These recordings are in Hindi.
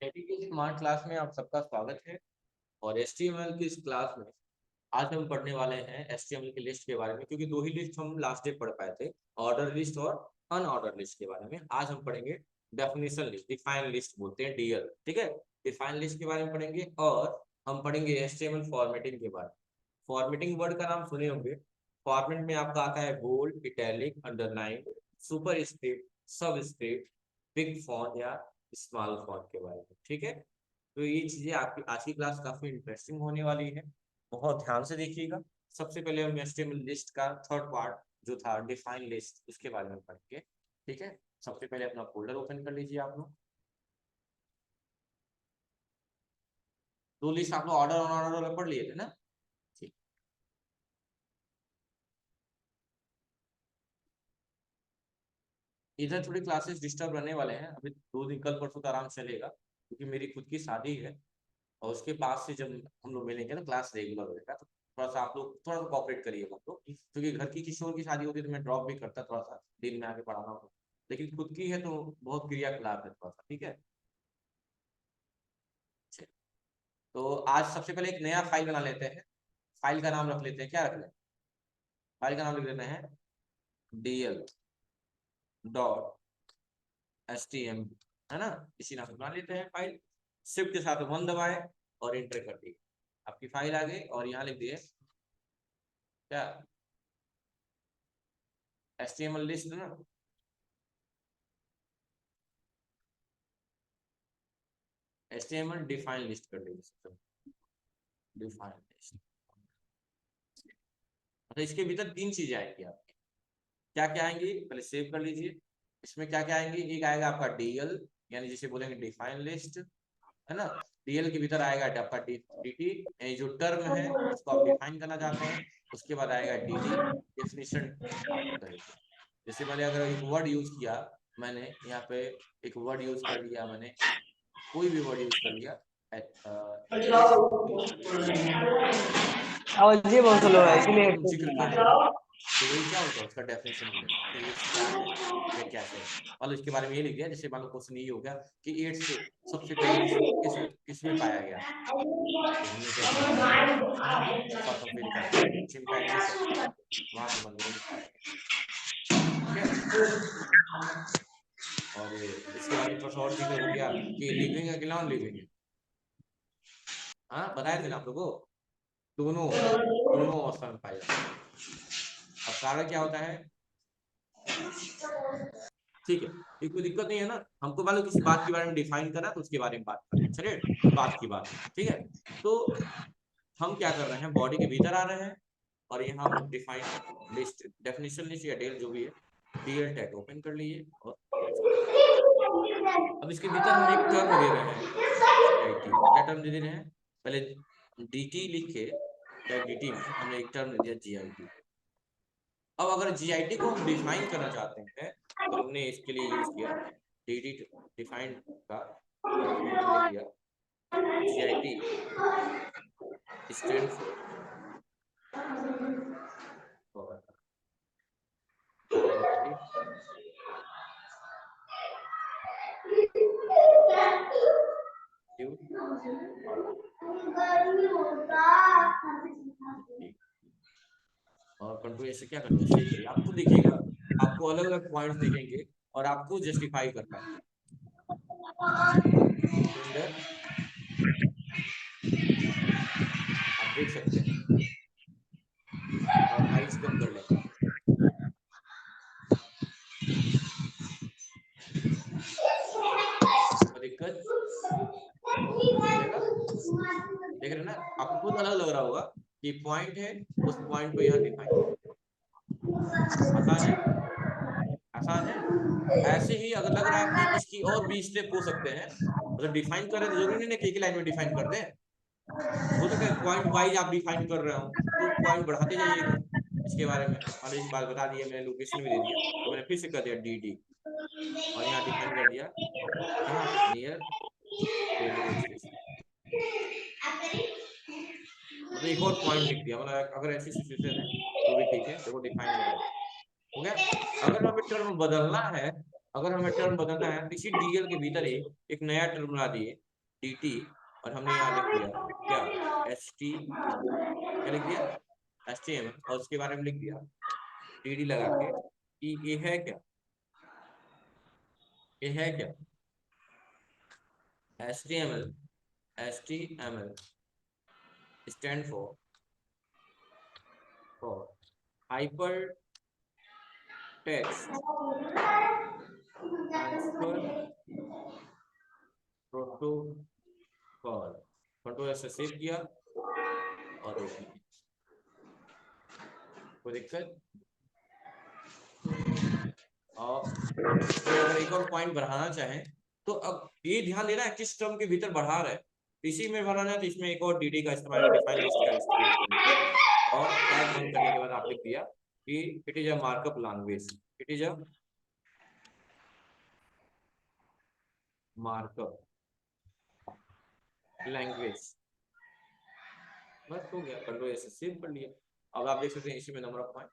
एपीके स्मार्ट क्लास में आप सबका स्वागत है। और एचटीएमएल की इस क्लास में आज हम पढ़ने वाले हैं एचटीएमएल की लिस्ट के बारे में, क्योंकि दो ही लिस्ट हम लास्ट डे पढ़ पाए थे, ऑर्डर लिस्ट और अनऑर्डर लिस्ट के बारे में। आज हम पढ़ेंगे डेफिनेशन लिस्ट, डिफाइन लिस्ट बोलते हैं डीएल, ठीक है। डिफाइन लिस्ट के बारे में पढ़ेंगे और हम पढ़ेंगे एचटीएमएल फॉर्मेटिंग के बारे में। फॉर्मेटिंग वर्ड का नाम सुने होंगे। फॉर्मेट में आपका आता है bold, italic, underline, superscript, subscript, big font या स्मॉल फॉन्ट के बारे में, ठीक है। तो ये चीजें आपकी आज की क्लास काफी इंटरेस्टिंग होने वाली है, बहुत ध्यान से देखिएगा। सबसे पहले हम एचटीएमएल लिस्ट का थर्ड पार्ट जो था डिफाइन लिस्ट, उसके बारे में पढ़ेंगे, ठीक है। सबसे पहले अपना फोल्डर ओपन कर लीजिए। आप लोग दो लिस्ट आप लोग ऑर्डर अनऑर्डर पढ़ लिए थे ना, ठीक। इधर थोड़ी क्लासेस डिस्टर्ब रहने वाले हैं अभी, 2 दिन कल परसों तो आराम चलेगा, क्योंकि मेरी खुद की शादी है। और उसके बाद से जब हम लोग मिलेंगे ना क्लास रेगुलर होगा, तो थोड़ा सा आप लोग थोड़ा सा कॉपरेट करिए हम लोग, क्योंकि घर की किशोर की शादी होती है तो मैं ड्रॉप भी करता, थोड़ा सा दिन में आके पढ़ाना होगा। लेकिन खुद की है तो बहुत क्रियाकलाप है थोड़ा सा, ठीक है। तो आज सबसे पहले एक नया फाइल बना लेते हैं। फाइल का नाम रख लेते हैं, क्या रख लें? फाइल का नाम लिख लेते हैं dl.htm, है ना। इसी नाम से बना लेते हैं फाइल। शिफ्ट के साथ 1 दबाए और एंटर कर दिए, आपकी फाइल आ गई। और यहाँ लिख दिए क्या, HTML लिस्ट ना, HTML डिफाइन लिस्ट कर दीजिए, डिफाइन लिस्ट। मतलब इसके भीतर 3 चीजें आएंगी आपकी। क्या क्या आएंगी पहले सेव कर लीजिए। इसमें क्या क्या आएंगी, एक आएगा आपका डीएल, यानी जिसे बोलेंगे डिफाइन लिस्ट, है ना। डीएल के भीतर आएगा आपका डीटी, जो टर्म है जिसको आप डिफाइन करना चाहते हैं। उसके बाद आएगा डीडी, डेफिनेशन आप करेंगे। जैसे मैंने अगर एक वर्ड यूज किया, मैंने यहाँ पे एक वर्ड यूज कर लिया, मैंने कोई भी वर्ड यूज कर लिया, आवाज ये बहुत स्लो है इसलिए जिक्र कर रहे हैं, तो वही क्या होगा उसका डेफिनेशन मिलेगा कि एड्स क्या है या कैसे है। मतलब इसके बारे में ये लिख दिया, जैसे मान लो क्वेश्चन ये हो गया कि एड्स सबसे पहले किसमें पाया गया, तो हमने क्या किया, साथ में लिखा चिंपैंजी से, वहां पे बंदरों में पाया गया, ठीक है। और इसके बारे में थोड़ा सा और जिक्र हो गया कि लिविंग है कि नॉन लिविंग है। हाँ बताए थे ना आप लोगों को, दोनों दोनों अवस्था में पाया जाता है। अब कारण क्या होता है, ठीक है, ये कोई दिक्कत नहीं है ना। हमको मान लो किसी बात के बारे में डिफाइन करना, तो उसके बारे में बात करते हैं, चलिए बात की बात, ठीक है। तो हम क्या कर रहे हैं, बॉडी के भीतर आ रहे हैं और यहाँ हम डिफाइन लिस्ट, डेफिनेशन लिस्ट या डेल जो भी है, डीएल टैग ओपन कर लिए और अब इसके भीतर हम एक टर्म दे रहे हैं जीआईटी। क्या टर्म दे रहे हैं, पहले डीटी लिख के टैग डीटी में हमने एक टर्म दे दिया जीआईटी। अब अगर जीआईटी को हम डिफाइन करना चाहते हैं, तो हमने इसके लिए यूज किया डी डिफाइन का, और इसमें हमने लिख दिया जीआईटी स्टैंड फॉर डायरेक्टली और कंट्रोल ऐसे क्या करना है, सेव करिए। आप खुद देखिएगा, आपको अलग अलग पॉइंट्स दिखेंगे और आपको जस्टिफाई करना है। आप देख सकते हैं, और हाइट्स कम कर लें, दिक्कत देख रहे हैं ना, आपको खुद अलग लग रहा होगा कि पॉइंट है, उस पॉइंट को यहाँ डिफाइन, आसान है, आसान है। ऐसे ही अगर लग रहा है कि इसकी और भी स्टेप हो सकते हैं, अगर डिफाइन करें तो जरूरी नहीं है कि एक ही लाइन में डिफाइन कर दें, हो सकता है पॉइंट वाइज आप डिफाइन कर रहे हो, तो पॉइंट बढ़ाते जाइएगा। इसके बारे में और एक बात बता दिया, मैंने लोकेशन भी दे दिया, तो मैंने फिर से कर दिया डी डी और यहाँ डिफाइन कर दिया कहाँ, नियर रेलवे स्टेशन। मतलब एक और पॉइंट लिख दिया, मतलब अगर ऐसी सिचुएशन है तो भी ठीक है, देखो डिफाइन हो गया, हो गया। अगर हमें टर्म बदलना है, अगर हमें टर्म बदलना है तो इसी डीएल के भीतर ही एक नया टर्म बना दिए, dt और हमने यहाँ लिख दिया क्या html, क्या लिख दिया html और उसके बारे में लिख दिया dd लगा के कि ये है क्या, ये है क्या html stand for hypertext transfer protocol। Control से सेव किया और ओके, कोई दिक्कत। और इसमें अगर एक और पॉइंट बढ़ाना चाहें तो अब ये ध्यान देना है किस टर्म के भीतर बढ़ा रहा है, इसी में बढ़ाना है तो इसमें एक और dd का इस्तेमाल, डिफाइन लिस्ट का इस्तेमाल करेंगे और टैग बंद करने के बाद आप लिख दिया कि it is a markup language, it is a markup language, बस हो गया, कंट्रोल ऐसे सेव कर लिया। अब आप देख सकते हैं इसी में नंबर ऑफ पॉइंट,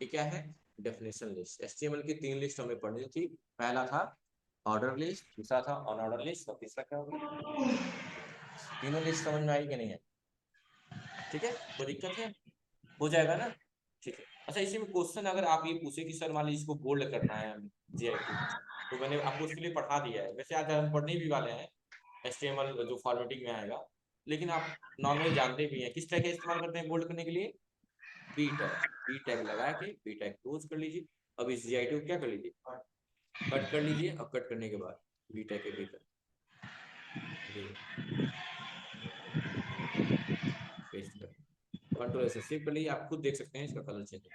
ये क्या है डेफिनेशन लिस्ट। एचटीएमएल की 3 लिस्ट हमें पढ़नी थी, पहला था ऑर्डर लिस्ट, दूसरा था अनऑर्डर लिस्ट और तीसरा क्या होगा, तीनों लिस्ट समझ में आई कि नहीं है, ठीक है, कोई दिक्कत है, हो जाएगा ना, ठीक है। अच्छा इसी में क्वेश्चन अगर आप ये पूछे कि सर मान लीजिए इसको बोल्ड करना है हमें जीआईटी, तो मैंने आपको उसके लिए पढ़ा दिया है, वैसे आज हम पढ़ने भी वाले हैं एचटीएमएल जो फॉर्मेटिंग में आएगा, लेकिन आप नॉर्मली जानते भी हैं किस टैग का इस्तेमाल करते हैं बोल्ड करने के लिए, बी टैग लगा के बी टैग क्लोज कर लीजिए। अब इस जीआईटी को क्या कर लीजिए कट कर लीजिए, अब कट करने के बाद बी टैग के भीतर पेस्ट कर कंट्रोल से सेव कर लीजिए, आप खुद देख सकते हैं इसका कलर चेंज है।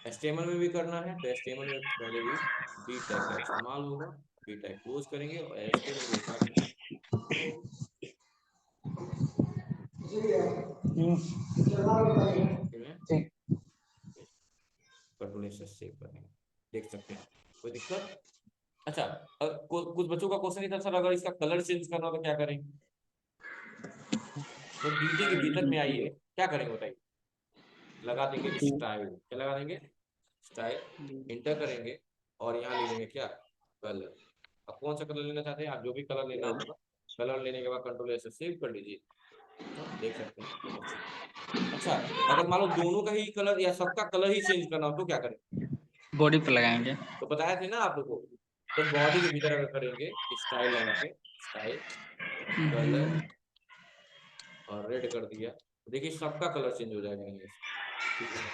एचटीएमएल में भी करना है तो एचटीएमएल में पहले भी बी टैग का इस्तेमाल होगा, बी टैग क्लोज करेंगे और एचटीएमएल को उठा के कंट्रोल से सेव करेंगे, देख सकते हैं, कोई दिक्कत। अच्छा कुछ बच्चों का क्वेश्चन था सर अगर इसका कलर चेंज करना हो तो क्या करेंगे, तो डीटी के भीतर में आइए क्या करेंगे बताइए, लगा देंगे स्टाइल, क्या लगा देंगे स्टाइल, इंटर करेंगे और यहाँ ले लेंगे क्या कलर। अब कौन सा कलर लेना चाहते हैं आप, जो भी कलर लेना होगा, कलर लेने के बाद कंट्रोल ऐसे सेव कर लीजिए, तो देख सकते हैं। अच्छा अगर मान लो दोनों का ही कलर या सबका कलर ही चेंज करना हो तो क्या करें, बॉडी पर लगाएंगे, तो बताया थे ना आप लोगों को, तो बॉडी के भीतर अगर करेंगे स्टाइल लगा के स्टाइल कलर और रेड कर दिया, देखिए सबका कलर चेंज हो जाएगा,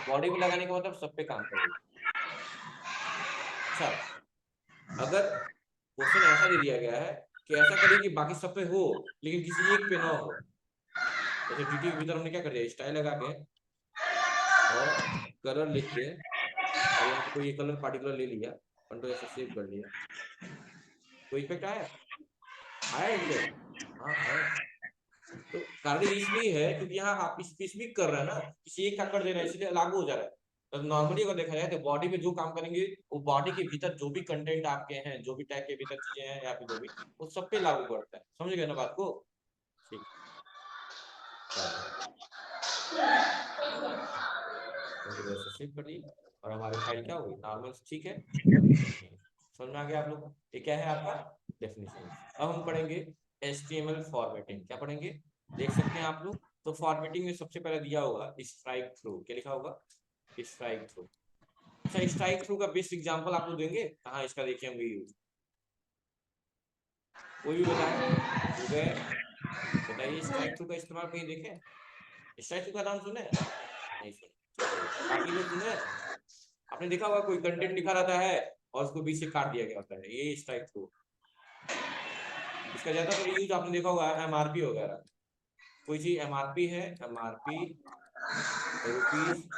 बॉडी पे लगाने का मतलब सब पे काम करेगा। अच्छा अगर क्वेश्चन ऐसा दे दिया गया है कि ऐसा करिए कि बाकी सब पे हो लेकिन किसी एक पे ना हो, जैसे टीटी के भीतर हमने क्या कर दिया स्टाइल लगा के और कलर लिख के और यहाँ पे कोई एक कलर पार्टिकुलर ले लिया, कंट्रोल ऐसे सेव कर लिया, कोई इफेक्ट आया, आया इफेक्ट, हाँ आया। तो कारण इसलिए है क्योंकि यहाँ आप स्पेसिफिक कर रहे हैं ना, किसी एक का कर दे रहे हैं इसलिए लागू हो जा रहा है। तो नॉर्मली अगर देखा जाए तो बॉडी पे जो काम करेंगे वो बॉडी के भीतर जो भी कंटेंट आपके हैं, जो भी टैग के भीतर चीजें हैं या फिर जो भी, वो सब पे लागू पड़ता है, समझ गए ना बात को, ठीक सेव कर ली और हमारी फाइल क्या होगी नॉर्मल, ठीक है, समझ में आ गया आप लोग, ये क्या है आपका डेफिनेशन। अब हम पढ़ेंगे HTML फॉर्मेटिंग, क्या पढ़ेंगे देख सकते हैं आप लोग, तो फॉर्मेटिंग में सबसे पहले दिया होगा स्ट्राइक थ्रू, क्या लिखा होगा स्ट्राइक थ्रू। अच्छा स्ट्राइक थ्रू का बेस्ट एग्जांपल आप लोग देंगे कहाँ इसका देखिए होंगे यूज, कोई भी बताए बताइए स्ट्राइक थ्रू का इस्तेमाल कहीं देखें, स्ट्राइक थ्रू का नाम सुने नहीं सुने, बाकी लोग सुने, आपने देखा होगा कोई कंटेंट लिखा रहता है और उसको बीच से काट दिया गया होता है, ये स्ट्राइक थ्रू। इसका ज्यादातर यूज आपने देखा होगा एमआरपी वगैरह, कोई चीज एमआरपी है, एमआरपी रुपीज,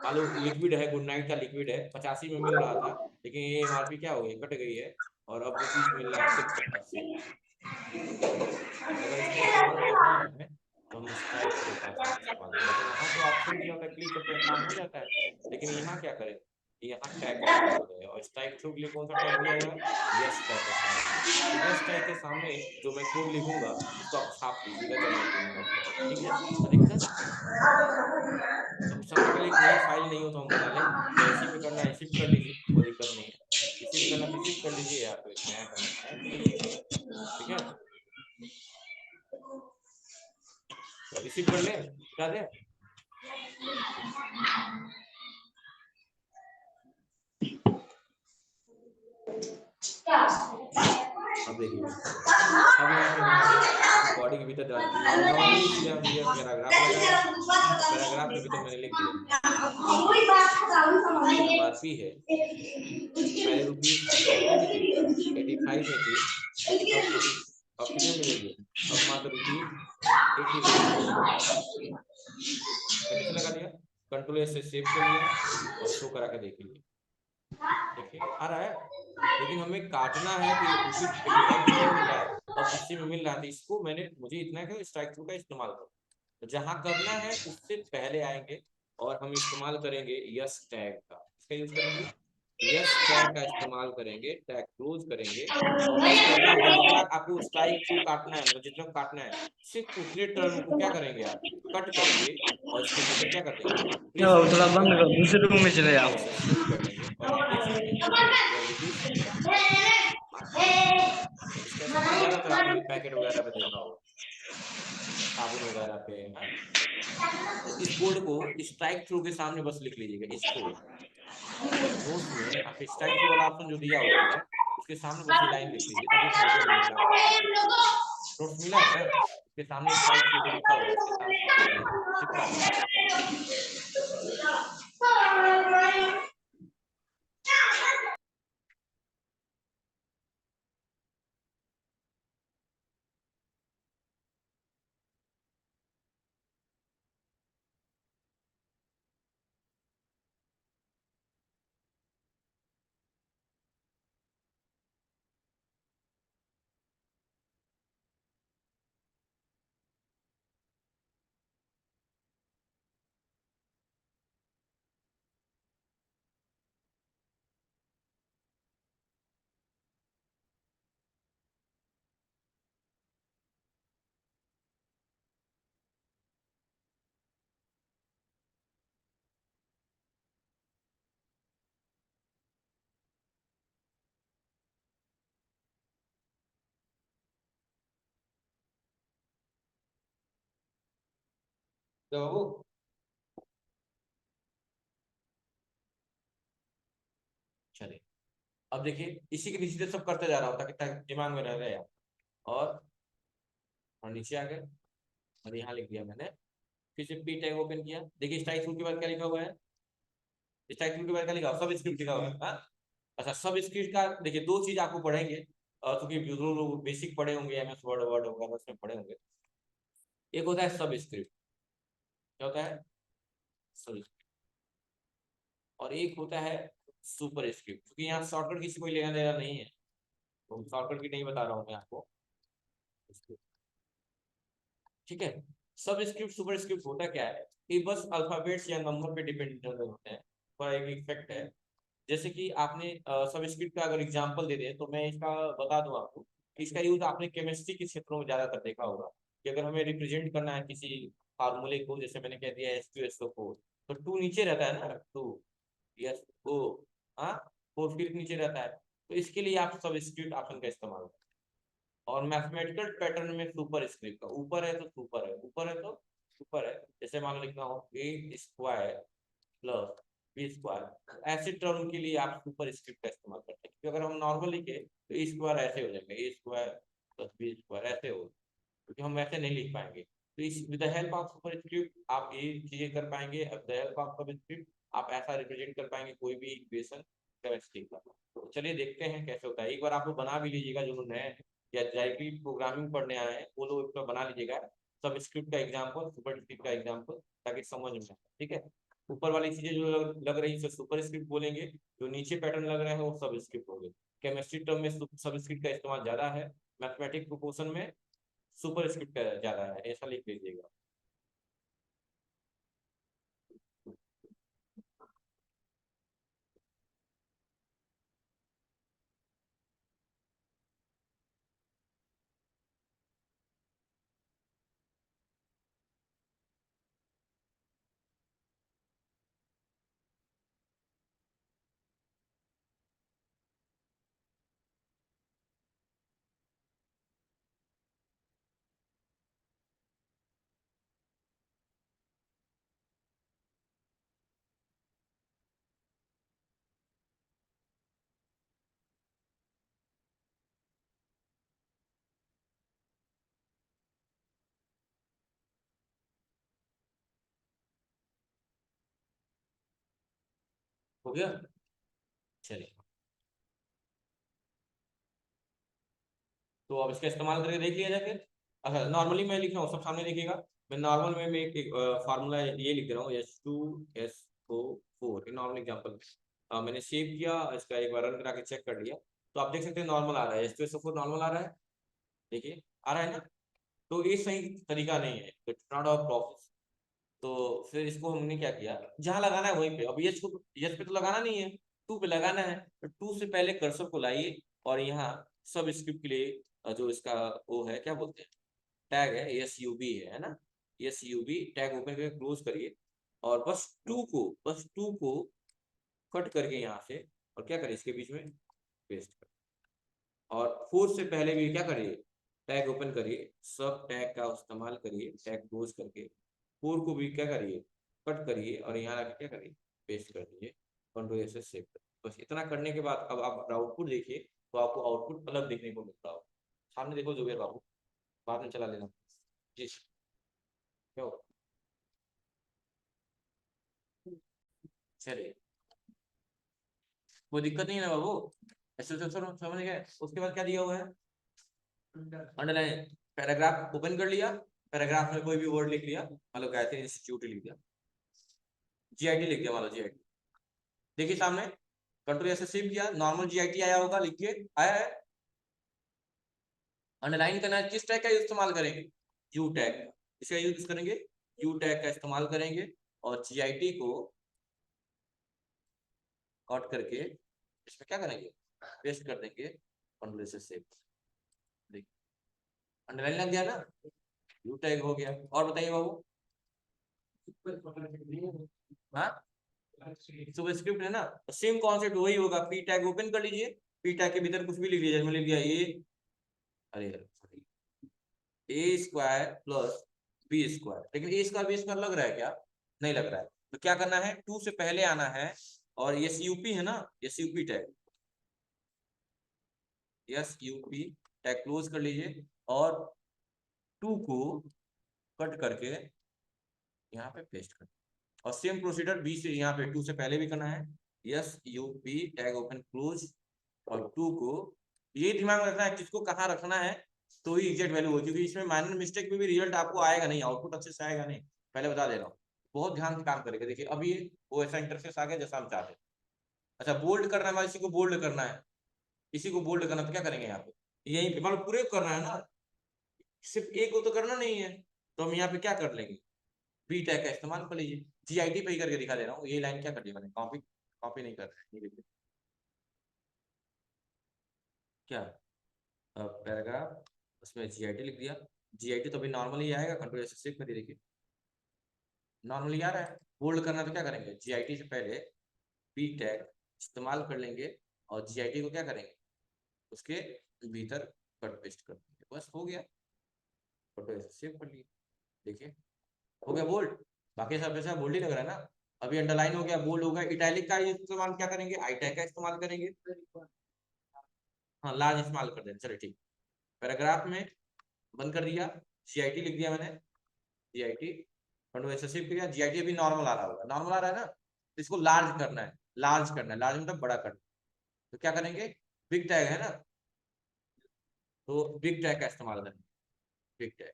मान लो लिक्विड है, गुड नाइट का लिक्विड है 85 में मिल रहा था, लेकिन ये एमआरपी क्या हो गई कट गई है और अब रुपीज मिल रहा है सिर्फ 80। अगर इसका इस्तेमाल करना है तो हम स्ट्राइक थ्रू का इस्तेमाल करें, लेकिन वहां तो ऑप्शन दिया होता है क्लिक करते हैं काम हो जाता है, लेकिन यहाँ क्या करें, यहाँ टैग का इस्तेमाल करें और स्ट्राइक थ्रू के लिए कौन सा टैग दिया हुआ है यस टैग का इस्तेमाल करें, तो यस टैग के सामने जो मैं कोड लिखूंगा उसको आप छाप दीजिएगा जब मैं कहूंगा, ठीक है, तो दिक्कत। तो सबसे पहले एक नई फाइल नहीं हो तो हम बना लें, तो ऐसी पे करना है शिफ्ट कर लीजिए, कोई दिक्कत नहीं है, किसी भी करना तो शिफ्ट कर लीजिए या फिर नया करना नया कर लीजिए, ठीक है। रिसीव कर ले, क्या दे? अब देखिए, अब यहाँ पे हम आ गए बॉडी के भीतर डाल दिए, और नॉर्मली सीधे हम ये पैराग्राफ लगाए, पैराग्राफ के भीतर मैंने लिख दिया एमआरपी है पहले ₹85 में थी, लेकिन अब कितने मिलेगी? अब मात्र ₹80 मिलेगी। कंडीशन लगा दिया, कंट्रोल एस से सेव कर लिया और शो करा के देख लिया। देखिए आ रहा है, लेकिन हमें काटना है तो ₹85 में नहीं मिल रहा है और 80 में मिल रहा है, तो इसको मुझे इतना है स्ट्राइक थ्रू का इस्तेमाल करो। तो जहां करना है उससे पहले आएंगे और हम इस्तेमाल करेंगे यस टैग का। इसका यूज करेंगे, यस टैग का इस्तेमाल करेंगे, टैग क्लोज करेंगे और बस करना होगा जितना आपको स्ट्राइक थ्रू काटना है, मतलब जितना काटना है सिर्फ उतने टर्म को क्या करेंगे आप कट करके और इसके भीतर क्या कर देंगे, प्लेस कर थोड़ा देंगे। बंद करो, दूसरे रूम में चले जाओ। ऐसे शिफ्ट कर लेंगे और आप देख सकते हैं रिड्यूस इसका इस्तेमाल ज्यादातर आपने पैकेट वगैरह पे देखा होगा, साबुन वगैरह पे है। तो इस कोड को स्ट्राइक थ्रू के सामने बस लिख लीजिएगा, इसको नोट्स में आप स्ट्राइक थ्रू वाला ऑप्शन जो दिया होता है उसके सामने बस ये लाइन लिख लीजिए ताकि प्रॉब्लम नहीं होगा। नोट्स मिला है ना, उसके सामने स्ट्राइक थ्रू जो लिखा हुआ है उसके सामने शिफ्ट कर लीजिए। तो चलिए, अब देखिए इसी के नीचे सब करते जा रहा हूँ ताकि दिमाग में रह रहे और और नीचे आ गए और यहाँ लिख दिया मैंने, फिर से पी टैग ओपन किया। देखिए स्ट्राइक थ्रू के बाद क्या लिखा हुआ है, स्ट्राइक थ्रू के बाद क्या लिखा हुआ, सब स्क्रिप्ट लिखा हुआ है। हाँ? अच्छा, सब स्क्रिप्ट का देखिए दो चीज आपको पढ़ेंगे, क्योंकि जो लोग बेसिक पढ़े होंगे एमएस वर्ड वर्ड वगैरह उसमें पढ़े होंगे। एक होता है सब स्क्रिप्ट, क्या होता है सब स्क्रिप्ट, और एक होता है सुपर स्क्रिप्ट। क्योंकि यहाँ शॉर्टकट किसी को लेना देना नहीं है तो शॉर्टकट की नहीं बता रहा हूँ मैं आपको, ठीक है। सब स्क्रिप्ट सुपर स्क्रिप्ट होता क्या है कि बस अल्फाबेट्स या नंबर पे डिपेंड होते हैं, पर एक इफेक्ट है। जैसे कि आपने सब स्क्रिप्ट का अगर एग्जांपल दे दे तो मैं इसका बता दूं आपको कि इसका यूज आपने केमिस्ट्री के क्षेत्रों में ज्यादातर देखा होगा कि अगर हमें रिप्रेजेंट करना है किसी फार्मूले को, जैसे मैंने कह दिया H2SO4, तो टू नीचे रहता है ना, टू, यस ओ, हाँ, फोर फिर नीचे रहता है, तो इसके लिए आप सब स्क्रिप्ट ऑप्शन का इस्तेमाल करें। और मैथमेटिकल पैटर्न में सुपर स्क्रिप्ट का ऊपर है तो सुपर है, ऊपर है तो सुपर है। जैसे मान लो लिखना हो A² प्लस B², ऐसे टर्म के लिए आप सुपर स्क्रिप्ट का इस्तेमाल करते हैं। क्योंकि अगर हम नॉर्मल लिखे तो A² ऐसे हो जाएंगे, A² प्लस B² ऐसे हो, क्योंकि हम वैसे नहीं लिख पाएंगे। तो इस with the help of super script आप ये चीजें कर पाएंगे, विद द हेल्प ऑफ सब स्क्रिप्ट आप ऐसा रिप्रेजेंट कर पाएंगे कोई भी इक्वेशन केमिस्ट्री का। तो चलिए देखते हैं कैसे होता है। एक बार आप लोग बना भी लीजिएगा, जो लोग नए हैं या डायरेक्टली प्रोग्रामिंग पढ़ने आए हैं वो लोग इसका बना लीजिएगा, सब स्क्रिप्ट का एग्जाम्पल, सुपर स्क्रिप्ट का एग्जाम्पल, ताकि समझ में आए, ठीक है। ऊपर वाली चीजें जो लग रही है सुपर स्क्रिप्ट बोलेंगे, जो नीचे पैटर्न लग रहे हैं वो सब स्क्रिप्ट होंगे। केमिस्ट्री टर्म में सब स्क्रिप्ट का इस्तेमाल ज्यादा है, मैथमेटिक प्रोपोर्शन में सुपर स्क्रिप्ट का ज्यादा है, ऐसा लिख लीजिएगा। हो गया, चलिए। तो अब इसका इस्तेमाल करके देख लिया जाए फिर। अच्छा, नॉर्मली मैं लिख रहा हूँ, सब सामने देखिएगा। मैं नॉर्मल में एक फार्मूला ये लिख रहा हूँ, H2SO4, नॉर्मल एग्जाम्पल। मैंने सेव किया, इसका एक बार रन करा के चेक कर लिया, तो आप देख सकते हैं नॉर्मल आ रहा है, H2SO4 नॉर्मल आ रहा है, देखिए आ रहा है ना। तो ये सही तरीका नहीं है, इट्स नॉट अ प्रोसेस। तो फिर इसको हमने क्या किया, जहां लगाना है वहीं पे, अब यस पे तो लगाना नहीं है, टू पे लगाना है, तो टू से पहले कर्सर को लाइए और यहाँ सब स्क्रिप्ट के लिए जो इसका वो है, क्या बोलते हैं, टैग है, SUB है ना, SUB टैग ओपन करके क्लोज करिए, और बस टू को कट करके यहाँ से, और क्या करिए, इसके बीच में पेस्ट कर, और फोर से पहले भी क्या करिए, टैग ओपन करिए, सब टैग का इस्तेमाल करिए, टैग क्लोज करके फोर को भी क्या करिए, कट करिए, और यहाँ आके क्या करिए, पेस्ट कर दीजिए, कंट्रोल से सेव कर। बस इतना करने के बाद अब आप आउटपुट देखिए, तो आपको आउटपुट अलग देखने को मिलता हो। सामने देखो जुबेर बाबू, बाद में चला लेना जी। क्यों, चलिए, कोई दिक्कत नहीं है ना बाबू, ऐसे समझ गए। उसके बाद क्या दिया हुआ है, अंडरलाइन, पैराग्राफ ओपन कर लिया, पैराग्राफ में कोई भी वर्ड लिख लिया, मतलब गायत्री इंस्टीट्यूट लिख दिया, GIT लिख दिया, मान लो GIT, देखिए सामने, कंट्रोल ऐसे सेव किया, नॉर्मल GIT आया होगा, लिखिए आया है। अंडरलाइन करना है, किस टैग का इस्तेमाल करेंगे, यू टैग, इसका यूज करेंगे, यू टैग का इस्तेमाल करेंगे, और GIT को कट करके इसमें क्या करेंगे, पेस्ट कर देंगे, कंट्रोल से सेव, देखिए अंडरलाइन लग गया ना, यू टैग हो गया। और बताइए बाबू, हाँ सुबह स्क्रिप्ट है ना, सेम कॉन्सेप्ट वही होगा, पी टैग ओपन कर लीजिए, पी टैग के भीतर कुछ भी लिख लीजिए, मैंने लिख दिया अरे A² प्लस B², लेकिन A² B² लग रहा है क्या, नहीं लग रहा है, तो क्या करना है, टू से पहले आना है, और SUP है ना, SUP tag, SUP tag close कर लीजिए, और टू को कट करके यहाँ पे पेस्ट कर, और सेम प्रोसीजर बी से, यहाँ पे टू से पहले भी करना है, SUP टैग ओपन क्लोज, और टू को, ये दिमाग में रखना है किसको कहाँ रखना है, तो ही एग्जैक्ट वैल्यू हो, क्योंकि इसमें माइनर मिस्टेक में भी रिजल्ट आपको आएगा नहीं, आउटपुट अच्छे से आएगा नहीं, पहले बता दे रहा हूँ, बहुत ध्यान से काम करेगा। देखिए अब ये वो ऐसा इंटरफेस आ गया जैसा हम चाहते हैं। अच्छा, बोल्ड करना है, इसी को बोल्ड करना है, इसी को बोल्ड करना, तो क्या करेंगे यहाँ पे, यहीं पे मतलब पूरे करना है ना, सिर्फ एक को तो करना नहीं है, तो हम यहाँ पे क्या कर लेंगे, बी टैग का इस्तेमाल कर लीजिए, GIT पे ही करके दिखा दे रहा हूँ, ये लाइन क्या कर दी मैंने, कॉपी कॉपी नहीं कर रहा है, क्या पैराग्राफ, उसमें GIT लिख दिया, GIT तो अभी नॉर्मली आएगा, कंट्रोल से सेव कर देखिए, नॉर्मली आ रहा है। बोल्ड करना तो क्या करेंगे, GIT से पहले बी टैग इस्तेमाल कर लेंगे, और GIT को क्या करेंगे, उसके भीतर कट पेस्ट कर देंगे, बस हो गया, कंट्रोल से सेव कर लिए, देखिए हो गया बोल्ड। बाकी सब जैसा बोल्ड ही लग रहा है ना, अभी अंडरलाइन हो गया, बोल्ड हो गया, इटैलिक का इस्तेमाल क्या करेंगे, आई टैग का इस्तेमाल करेंगे, हाँ लार्ज इस्तेमाल कर दें, चलिए ठीक। पैराग्राफ में बंद कर दिया, GIT लिख दिया मैंने, GIT कंट्रोल से सेव किया, GIT अभी नॉर्मल आ रहा होगा, नॉर्मल आ रहा है ना, तो इसको लार्ज करना है, लार्ज करना है, लार्ज मतलब बड़ा करना है, तो क्या करेंगे, बिग टैग है ना, तो बिग टैग का इस्तेमाल करेंगे, बिग टैग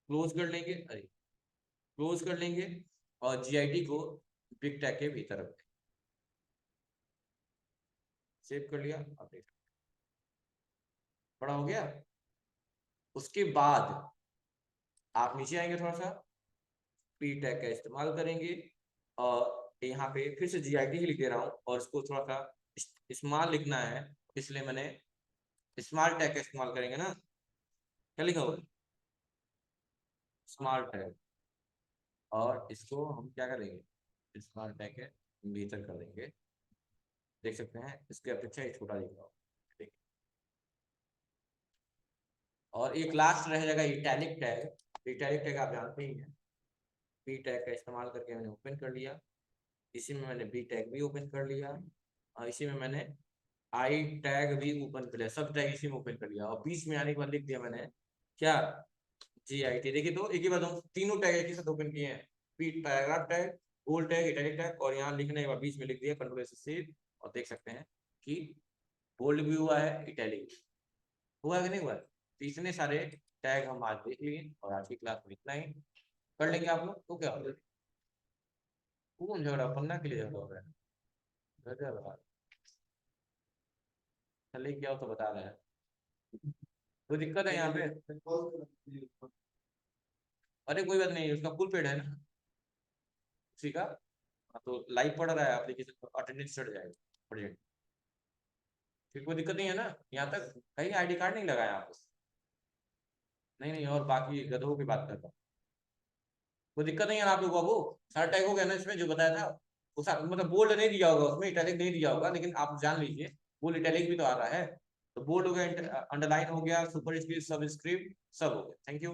क्लोज कर लेंगे, अरे क्लोज कर लेंगे, और GIT को बिग टैग के भीतर रखें, सेव कर लिया, आप देख बड़ा हो गया। उसके बाद आप नीचे आएंगे थोड़ा सा, पी टैग का इस्तेमाल करेंगे, और यहाँ पे फिर से GIT ही लिख दे रहा हूँ, और इसको थोड़ा सा स्मॉल लिखना है, इसलिए मैंने स्मॉल टैग का इस्तेमाल करेंगे ना, क्या लिखा हुआ, स्मॉल टैग, और इसको हम क्या करेंगे, स्मॉल टैग के भीतर कर देंगे, देख सकते हैं इसके अपेक्षा ही छोटा लिखा हुआ, ठीक। और एक लास्ट रह जाएगा इटैलिक टैग, इटैलिक टैग आप जानते ही हैं, पी टैग का इस्तेमाल करके मैंने ओपन कर लिया, इसी में मैंने बी टैग भी ओपन कर लिया, और इसी में मैंने आई टैग भी ओपन कर लिया, सब टैग इसी में ओपन कर लिया, और बीच में आने के बाद लिख दिया मैंने क्या, GIT, देखिए तो एक ही बात हम तीनों टैग एक ही साथ ओपन किए हैं, P paragraph tag, bold tag, italic tag, और यहाँ लिखने के बाद बीच में लिख दिया कंट्रोल और देख सकते हैं कि बोल्ड भी हुआ है, इटैलिक हुआ कि नहीं हुआ है। तो इतने सारे टैग हम आज देख लिए और आज की क्लास में इतना ही कर लेंगे आप लोग। तो क्या हो जाएगा, कौन झगड़ा पन्ना के लिए झगड़ा हो रहा है, चलिए क्या हो तो बता रहे हैं, कोई दिक्कत है यहाँ पे। अरे कोई बात नहीं, उसका फुल पेड है ना उसी का। हाँ, तो लाइव पढ़ रहा है एप्लीकेशन, अटेंडेंस चढ़ जाएगा प्रेजेंट। फिर कोई दिक्कत नहीं है ना, यहाँ तक कहीं आईडी कार्ड नहीं लगाया आपको। नहीं नहीं, और बाकी गधों की बात करता हूँ, कोई दिक्कत नहीं है ना आप लोगों को। सारा टैग हो गया ना इसमें जो बताया था। वो मतलब बोल्ड नहीं दिया होगा उसमें, इटैलिक नहीं दिया होगा, लेकिन आप जान लीजिए बोल्ड इटैलिक भी तो आ रहा है। तो बोल्ड हो गया, अंडरलाइन हो गया, सुपर स्क्रिप्ट, सब स्क्रिप्ट सब हो गया। Thank you.